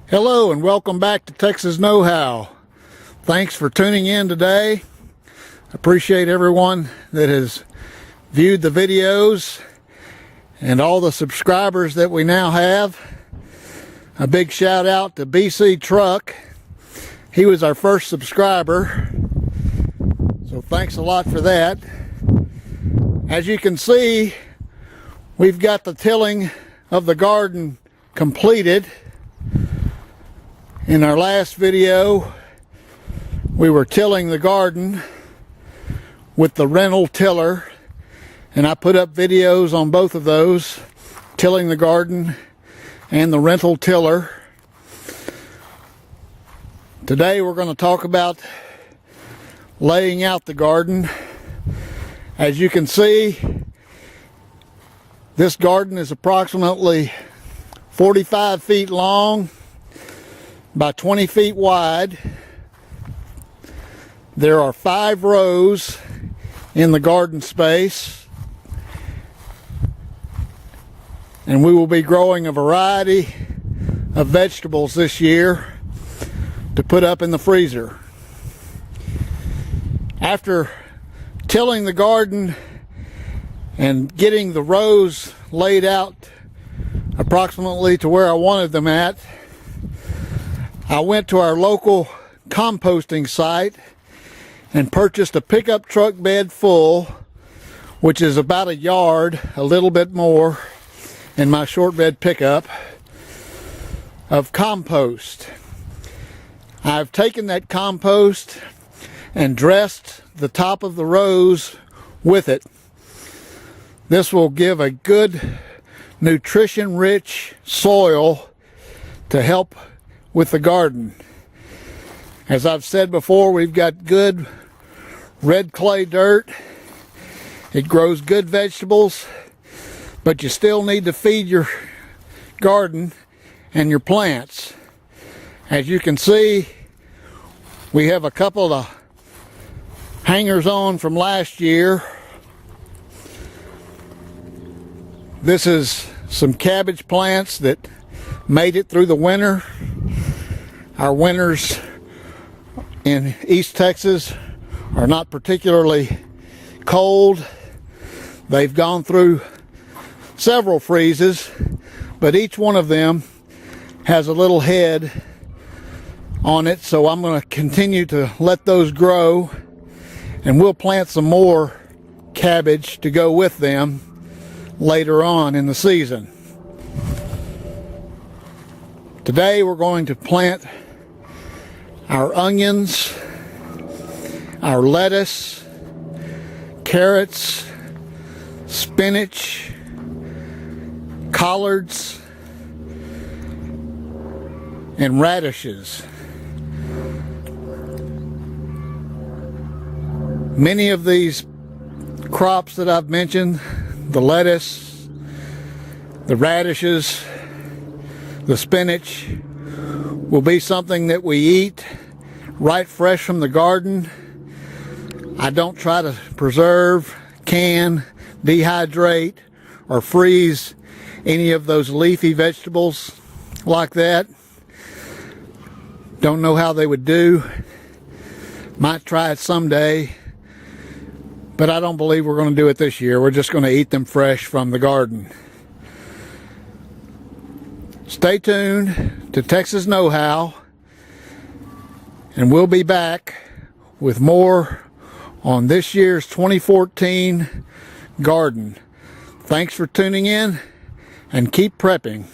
Hello and welcome back to Texas Know-How. Thanks for tuning in today. Appreciate everyone that has viewed the videos and all the subscribers that we now have. A big shout out to BC Truck. He was our first subscriber, so thanks a lot for that. As you can see, we've got the tilling of the garden completed. In our last video, we were tilling the garden with the rental tiller, and I put up videos on both of those, tilling the garden and the rental tiller. Today we're going to talk about laying out the garden. As you can see, this garden is approximately 45 feet long by 20 feet wide. There are 5 rows in the garden space, and we will be growing a variety of vegetables this year to put up in the freezer. After tilling the garden and getting the rows laid out approximately to where I wanted them at, I went to our local composting site and purchased a pickup truck bed full, which is about a yard, a little bit more, in my short bed pickup, of compost. I've taken that compost and dressed the top of the rows with it. This will give a good nutrition-rich soil to help with the garden. As I've said before, we've got good red clay dirt. It grows good vegetables, but you still need to feed your garden and your plants. As you can see, we have a couple of hangers on from last year. This is some cabbage plants that made it through the winter. Our winters in East Texas are not particularly cold. They've gone through several freezes, but each one of them has a little head on it, so I'm going to continue to let those grow, and we'll plant some more cabbage to go with them later on in the season. Today we're going to plant our onions, our lettuce, carrots, spinach, collards, and radishes. Many of these crops that I've mentioned, the lettuce, the radishes, the spinach, will be something that we eat right fresh from the garden. I don't try to preserve, can, dehydrate, or freeze any of those leafy vegetables like that. Don't know how they would do. Might try it someday, but I don't believe we're going to do it this year. We're just going to eat them fresh from the garden. Stay tuned to Texas Know-How, and we'll be back with more on this year's 2014 garden. Thanks for tuning in, and keep prepping.